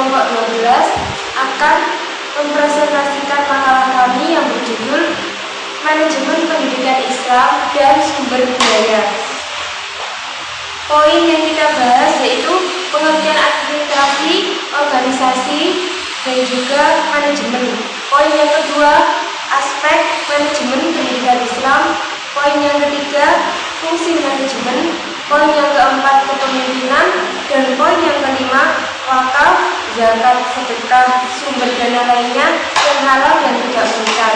kelompok 12 akan mempresentasikan makalah kami yang berjudul Manajemen Pendidikan Islam dan Sumber Biaya. Poin yang kita bahas yaitu pengertian administrasi, organisasi, dan juga manajemen. Poin yang kedua, aspek manajemen pendidikan Islam. Poin yang ketiga, fungsi manajemen. Poin yang keempat, kepemimpinan. Dan poin yang kelima, wakaf, zakat, sedekah, sumber dana lainnya yang halal dan tidak mengikat.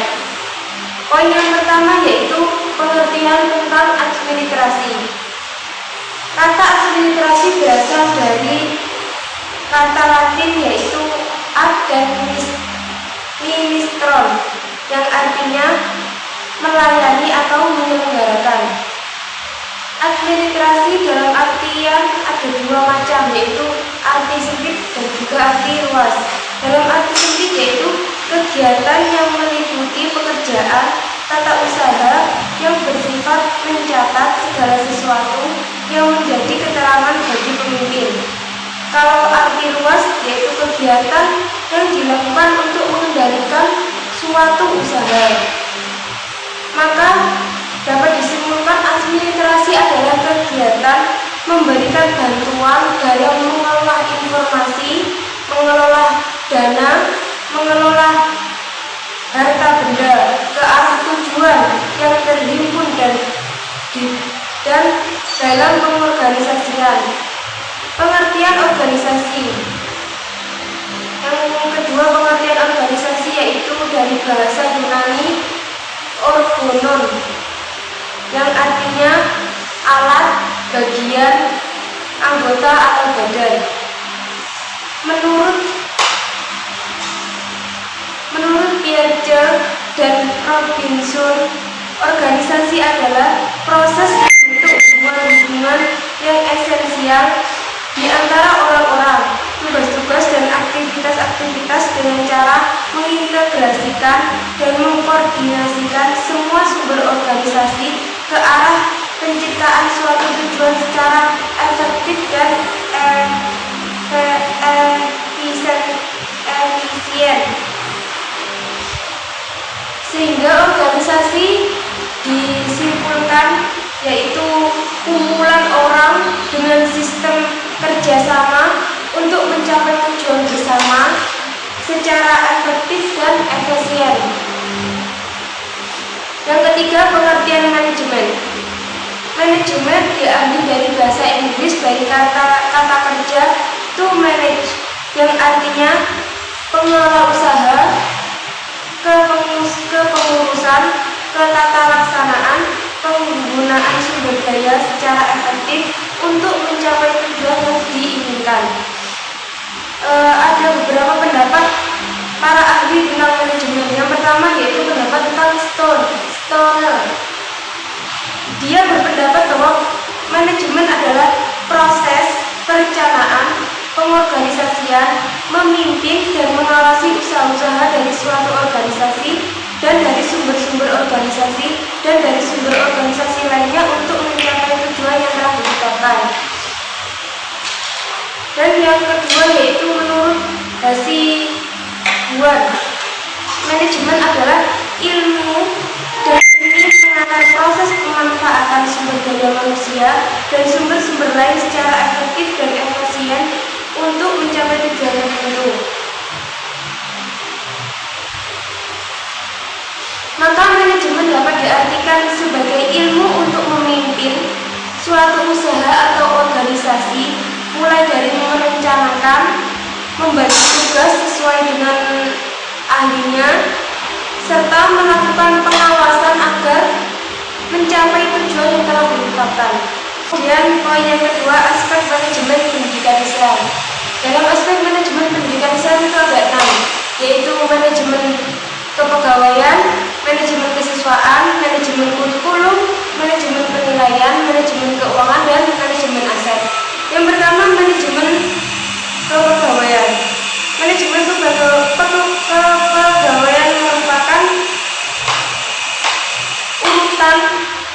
Poin yang pertama yaitu pengertian tentang administrasi. Kata administrasi berasal dari kata Latin yaitu ad dan ministron yang artinya melayani atau menyelenggarakan. Administrasi dalam artian ada dua macam, yaitu arti sempit dan juga arti luas. Dalam arti sempit yaitu kegiatan yang meliputi pekerjaan tata usaha yang bersifat mencatat segala sesuatu yang menjadi keterangan bagi pemimpin. Kalau arti luas yaitu kegiatan yang dilakukan untuk mengendalikan suatu usaha. Maka dapat disimpulkan administrasi adalah kegiatan memberikan bantuan dalam mengelola informasi, mengelola dana, mengelola harta benda ke arah tujuan yang terhimpun dan dalam pengorganisasian. Pengertian organisasi. Yang kedua, pengertian organisasi yaitu dari bahasa Yunani orgonon yang artinya alat, bagian, anggota atau badan. Menurut Piaget dan Robinson, organisasi adalah proses bentuk hubungan yang esensial di antara orang-orang, tugas-tugas dan aktivitas-aktivitas dengan cara mengintegrasikan dan mengkoordinasikan semua sumber organisasi ke arah penciptaan suatu tujuan secara efektif dan efisien. Sehingga organisasi disimpulkan yaitu kumpulan orang dengan sistem kerjasama untuk mencapai tujuan bersama secara efektif dan efisien. Yang ketiga, pengertian manajemen. Manajemen diambil dari bahasa Inggris dari kata kerja to manage yang artinya pengelola usaha, kepengurusan, ketata laksanaan, penggunaan sumber daya secara efektif untuk mencapai tujuan yang diinginkan. Ada beberapa pendapat para ahli tentang manajemen. Yang pertama yaitu pendapat tentang Stoner. Dia berpendapat bahwa manajemen adalah proses perencanaan, pengorganisasian, memimpin dan mengawasi usaha-usaha dari suatu organisasi dan dari sumber-sumber organisasi dan dari sumber organisasi lainnya untuk mencapai tujuan yang telah ditetapkan. Dan yang kedua yaitu menurut Hasibuan, manajemen adalah ilmu dan mengenai proses pemanfaatan sumber daya manusia dan sumber-sumber lain secara efektif dan efisien untuk mencapai tujuan tertentu. Maka manajemen dapat diartikan sebagai ilmu untuk memimpin suatu usaha atau organisasi, mulai dari merencanakan, membagi tugas sesuai dengan ahlinya, serta melakukan pengawasan agar mencapai tujuan yang telah ditetapkan. Kemudian poin yang kedua, aspek manajemen pendidikan Islam. Dalam aspek manajemen pendidikan Islam itu ada 6, yaitu manajemen kepegawaian, manajemen kesiswaan, manajemen kurikulum, manajemen penilaian, manajemen keuangan, dan manajemen aset. Yang pertama, manajemen kepegawaian. Manajemen kepegawaian merupakan urutan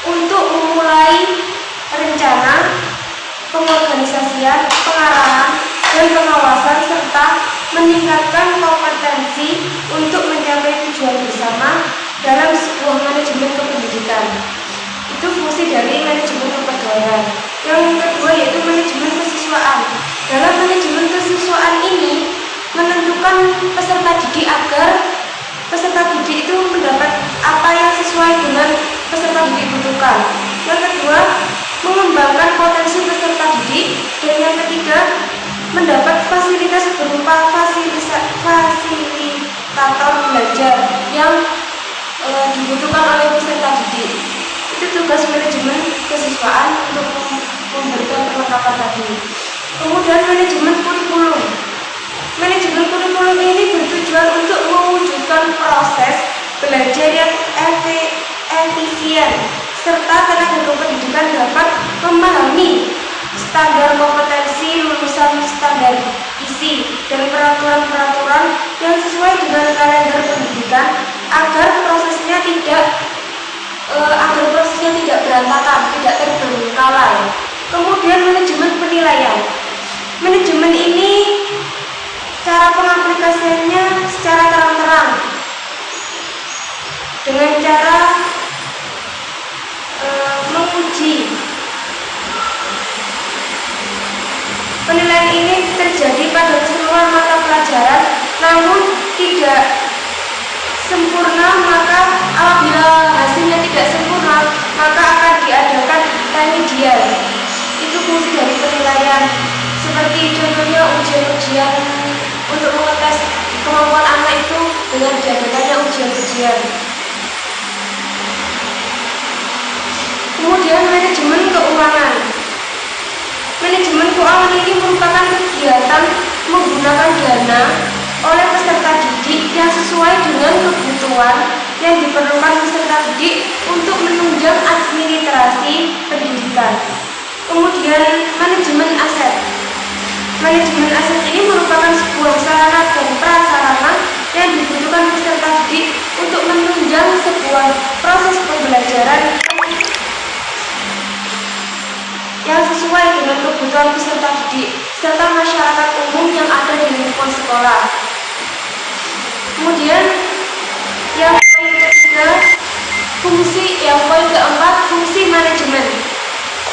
untuk memulai rencana, pengorganisasian, pengarahan, dan pengawasan serta meningkatkan kompetensi untuk mencapai tujuan bersama dalam sebuah manajemen kependidikan. Itu fungsi dari manajemen kepegawaian. Yang kedua yaitu manajemen kesiswaan. Dalam manajemen kesiswaan ini menentukan peserta didik agar peserta didik itu mendapat apa yang sesuai dengan peserta didik butuhkan. Yang kedua, mengembangkan potensi peserta didik. Dan yang ketiga, mendapat fasilitas berupa fasilitator belajar yang dibutuhkan oleh peserta didik. Itu tugas manajemen kesiswaan untuk memberikan perlengkapan tadi. Kemudian manajemen kurikulum. Manajemen kurikulum ini bertujuan untuk mewujudkan proses belajar yang efisien serta tenaga kependidikan dapat memahami standar kompetensi lulusan, standar isi, dan peraturan-peraturan yang sesuai dengan kalender pendidikan agar prosesnya tidak berantakan, tidak terbengkalai. Kemudian manajemen penilaian. Manajemen ini cara pengaplikasiannya secara terang-terang dengan cara menguji. Penilaian ini terjadi pada keseluruhan mata pelajaran, namun tidak sempurna, maka apabila hasilnya tidak sempurna, maka akan diadakan remedial. Itu fungsi dari penilaian. Seperti contohnya ujian-ujian untuk mengetes kemampuan anak itu dengan diadakannya ujian-ujian. Kemudian manajemen keuangan. Manajemen keuangan ini merupakan kegiatan menggunakan dana oleh peserta didik yang sesuai dengan kebutuhan yang diperlukan peserta didik untuk menunjang administrasi pendidikan. Kemudian manajemen aset. Manajemen aset ini merupakan sebuah sarana dan prasarana yang dibutuhkan peserta didik untuk menunjang sebuah proses pembelajaran yang sesuai dengan kebutuhan peserta didik serta masyarakat umum yang ada di lingkungan sekolah. Kemudian yang poin ketiga, poin keempat, fungsi manajemen.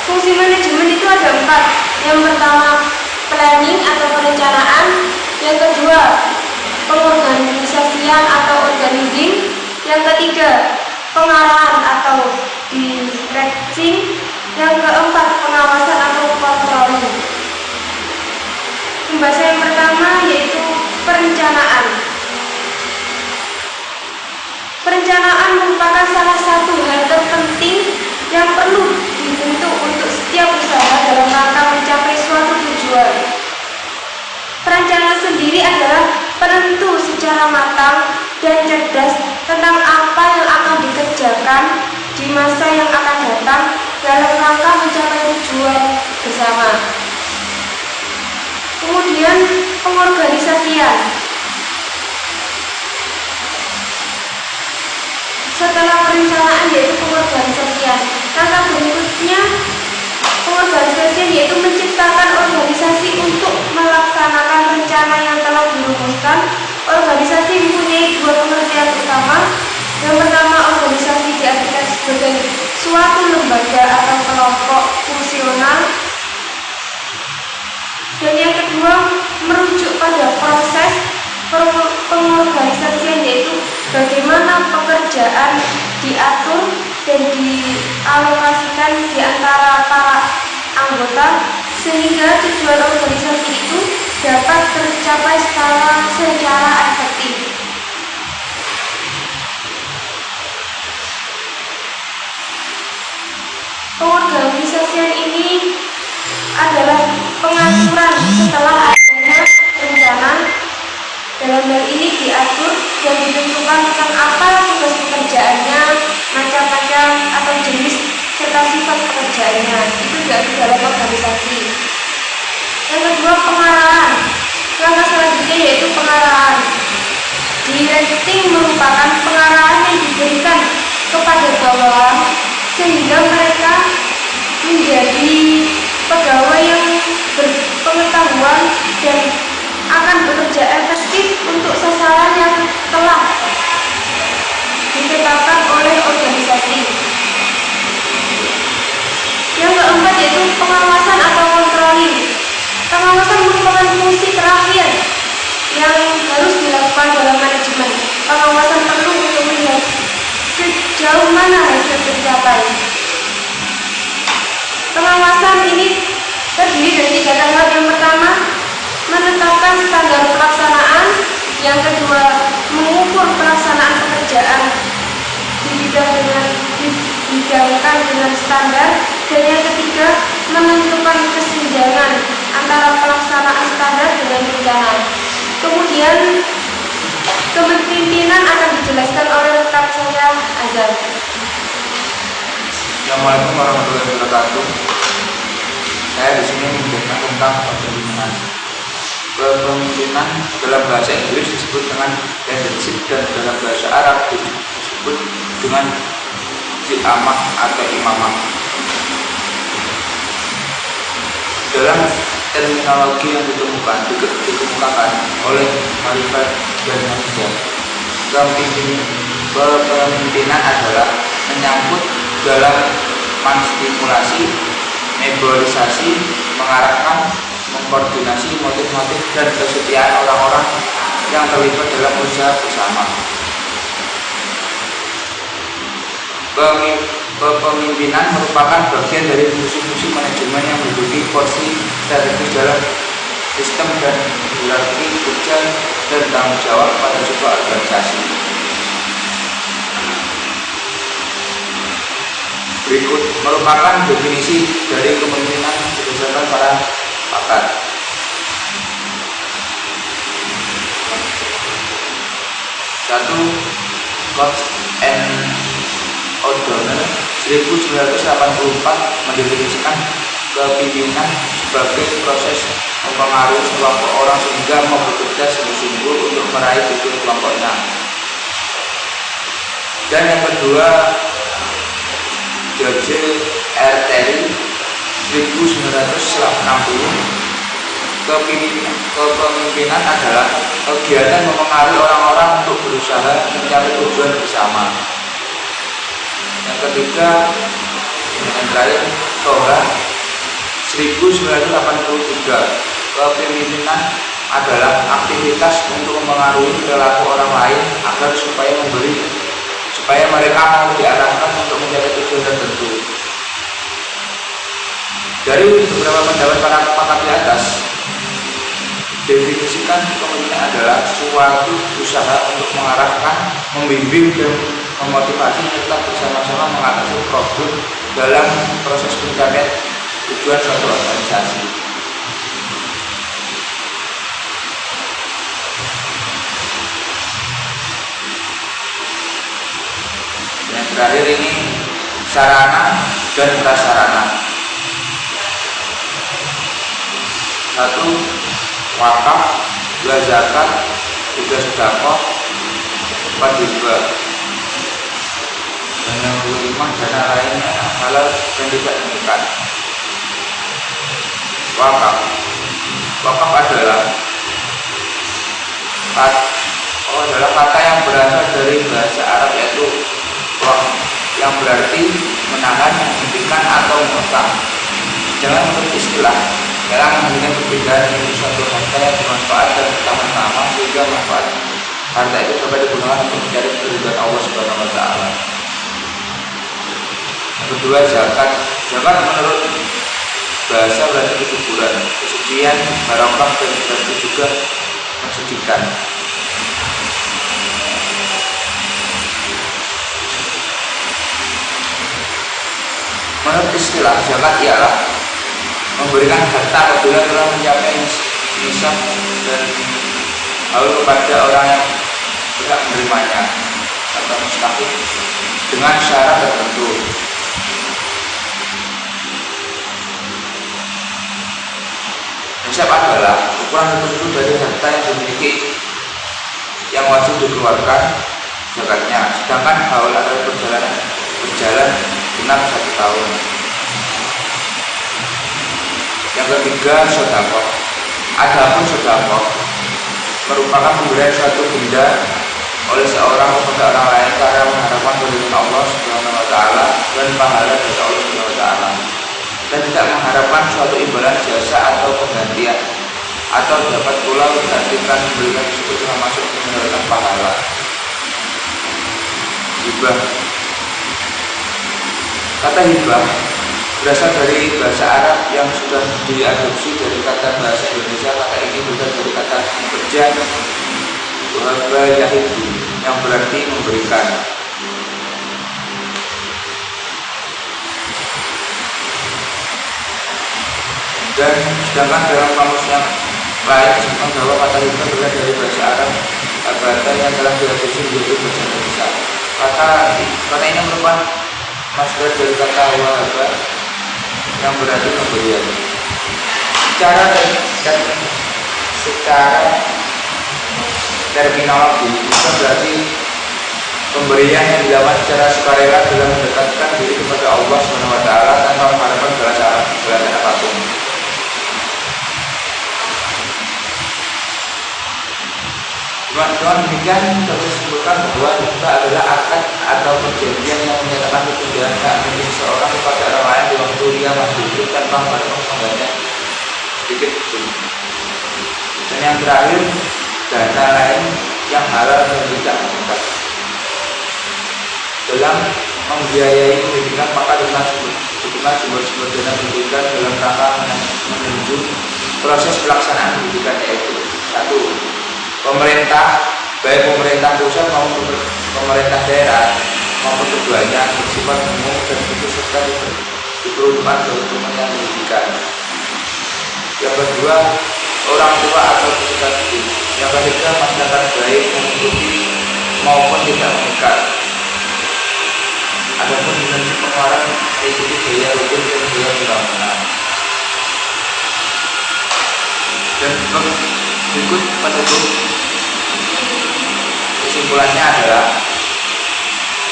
Fungsi manajemen itu ada 4. Yang pertama, planning atau perencanaan. Yang kedua, pengorganisasian atau organizing. Yang ketiga, pengarahan atau directing. Yang keempat, pengawasan atau controlling. Pembahasan yang pertama yaitu perencanaan. Perencanaan merupakan salah satu hal terpenting yang perlu dibentuk untuk setiap usaha dalam rangka mencapai suatu tujuan. Perencanaan sendiri adalah penentu secara matang dan cerdas tentang apa yang akan dikerjakan di masa yang akan datang dalam rangka mencapai tujuan bersama. Kemudian pengorganisasian. Setelah perencanaan yaitu pengorganisasian. Langkah berikutnya pengorganisasian yaitu menciptakan organisasi untuk melaksanakan rencana yang telah dirumuskan. Organisasi mempunyai 2 pengertian utama. Yang pertama, organisasi diartikan sebagai suatu lembaga atau kelompok fungsional. Dan yang kedua, merujuk pada proses pengorganisasian yaitu bagaimana pekerjaan diatur dan dialokasikan di antara para anggota sehingga tujuan organisasi itu dapat tercapai secara efektif. Pengorganisasian ini adalah pengaturan setelah adanya rencana. Dalam hal ini diatur dan ditentukan tentang apa tugas pekerjaannya, macam-macam atau jenis serta sifat pekerjaannya. Itu diatur dalam organisasi. Yang kedua, pengarahan. Langkah selanjutnya yaitu pengarahan. Directing merupakan pengarahan yang diberikan kepada bawahan sehingga mereka menjadi pegawai yang berpengetahuan dan akan bekerja efektif pengawasan atau controlling. Pengawasan merupakan fungsi terakhir yang harus dilakukan dalam manajemen. Pengawasan perlu untuk melihat sejauh mana hasil tercapai. Pengawasan ini terdiri dari 3 tahap. Yang pertama, menetapkan standar pelaksanaan. Yang kedua, mengukur pelaksanaan pekerjaan dibidangkan dengan standar. Dan yang ketiga, menentukan kesenjangan antara pelaksanaan standar dengan rencana. Kemudian kepemimpinan akan dijelaskan oleh rekan saya Azhar. Assalamualaikum warahmatullahi wabarakatuh. Saya di sini menjelaskan tentang kepemimpinan. Kepemimpinan dalam bahasa Inggris disebut dengan leadership dan dalam bahasa Arab disebut dengan imamah atau imamah. Dalam terminologi yang dikemukakan oleh Marifat dan Hamzah, kepemimpinan adalah menyangkut dalam menstimulasi, mobilisasi, mengarahkan, mengkoordinasi motif-motif dan kesetiaan orang-orang yang terlibat dalam usaha bersama. Kepemimpinan merupakan bagian dari fungsi-fungsi manajemen yang menduduki porsi strategis dalam sistem dan hierarki kerja dan tanggung jawab pada sebuah organisasi. Berikut merupakan definisi dari kepemimpinan berdasarkan para pakar. Satu, Coach and O'Donnell 1984 mendefinisikan kepemimpinan sebagai proses mempengaruhi kelompok orang sehingga mau bekerja sungguh-sungguh untuk meraih tujuan kelompoknya. Dan yang kedua, George R. Terry 1960, kepemimpinan adalah kegiatan mempengaruhi orang-orang untuk berusaha mencapai tujuan bersama. Yang ketiga, yang terakhir, Toha 1983, kepemimpinan adalah aktivitas untuk mempengaruhi perilaku orang lain agar supaya mereka mau diarahkan untuk mencapai tujuan tertentu. Dari beberapa pendapat para pakar di atas, definisikan kepemimpinan adalah suatu usaha untuk mengarahkan, membimbing dan memotivasi serta bersama-sama mengatasi problem dalam proses pencapaian tujuan suatu organisasi. Yang terakhir ini sarana dan prasarana. 1. Wakaf, 2. Zakat, 3. sedekah, 4. hibah. Dan yang kelima, dana lainnya halal dan tidak mengikat. Wakaf. Wakaf adalah kata yang berasal dari bahasa Arab yaitu waqf, yang berarti menahan, menghentikan atau mengutang. Jangan menurut istilah dalam menghentikan perbedaan dari suatu harta yang bermanfaat dan bersama-sama sehingga manfaat harta itu dapat digunakan untuk mencari keridhaan Allah Subhanahu wa Ta'ala. Yang kedua, zakat. Zakat menurut bahasa berarti kesuburan, kesucian, barokah, dan berarti juga mensucikan. Menurut istilah, zakat ialah memberikan harta apabila telah mencapai nisab dan haul kepada orang yang berhak menerimanya atau mustahik dengan syarat tertentu. Nisab adalah ukuran tertentu dari harta yang dimiliki yang wajib dikeluarkan zakatnya, sedangkan haul adalah berjalan genap 1 tahun. Yang ketiga, sedekah. Adapun sedekah merupakan pemberian suatu benda oleh seorang kepada orang lain karena mengharapkan keridhaan Allah Subhanahu wa Ta'ala dan pahala dari Allah Subhanahu wa Ta'ala. dan tidak mengharapkan suatu imbalan jasa atau penggantian, atau dapat pula diartikan memberikan tersebut termasuk mendapatkan pahala. Hibah. Kata hibah berasal dari bahasa Arab yang sudah diadopsi dari kata bahasa Indonesia. Kata ini berasal dari kata bekerja, wahaba yahibu, yang berarti memberikan. Dan sedangkan dalam kamus yang lain disebutkan bahwa kata hibah berasal dari bahasa Arab abata yang telah diadopsi menjadi bahasa Indonesia. Kata ini merupakan masdar dari kata wahaba yang berarti pemberian. Secara terminologi itu berarti pemberian yang dilakukan secara sukarela dalam mendekatkan diri kepada Allah SWT tanpa mengharapkan balasan apapun. Dengan demikian dapat disebutkan bahwa hibah adalah akad atau perjanjian yang menyatakan kemudahan hak milik seseorang kepada orang lain di waktu dia masih hidup tanpa mengharapkan penggantian sedikit pun. Dan yang terakhir, dana lain yang halal dan tidak mengikat. Dalam membiayai pendidikan, maka dibutuhkan sumber-sumber dana pendidikan dalam rangka menuju proses pelaksanaan pendidikan, yaitu 1. Pemerintah, baik pemerintah pusat maupun pemerintah daerah maupun keduanya bersifat umum dan khusus serta diperuntukkan untuk kepentingan pendidikan. Yang kedua, orang tua atau peserta didik. Yang ketiga, masyarakat baik mengikuti maupun tidak mengikat. Adapun dimensi pengeluaran mengikuti biaya rutin dan biaya pembangunan. Dan berikut penutup kesimpulannya adalah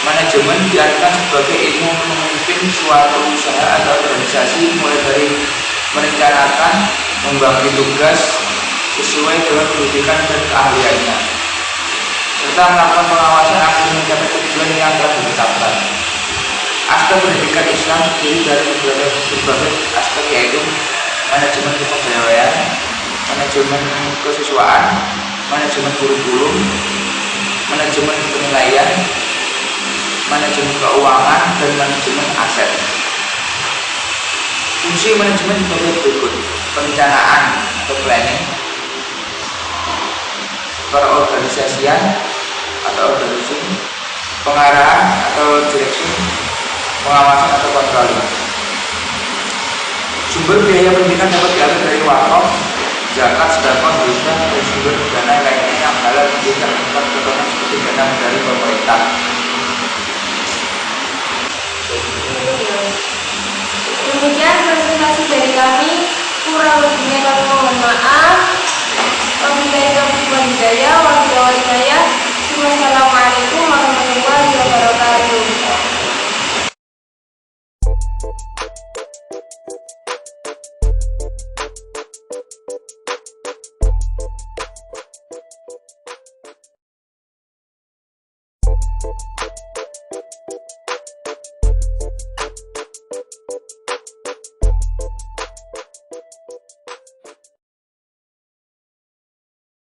manajemen diartikan sebagai ilmu memimpin suatu usaha atau organisasi, mulai dari merencanakan, membagi tugas sesuai dengan pendidikan dan keahliannya, serta melakukan pengawasan agar mencapai tujuan yang telah ditetapkan. Aspek pendidikan Islam terdiri dari berbagai aspek, yaitu manajemen kepegawaian, manajemen kesiswaan, manajemen kurikulum, manajemen penilaian, manajemen keuangan, dan manajemen aset. Fungsi manajemen sebagai berikut: perencanaan atau planning, perorganisasian atau organizing, pengarahan atau direction, pengawasan atau controlling. Sumber biaya pendidikan dapat diambil dari wakaf, zakat, sedekah, hibah, dan sumber dana lainnya yang halal tidak mengikat, contohnya seperti dana dari pemerintah. Demikian presentasi dari kami, kurang lebihnya kami mohon maaf. Wabillahi taufiq wal hidayah.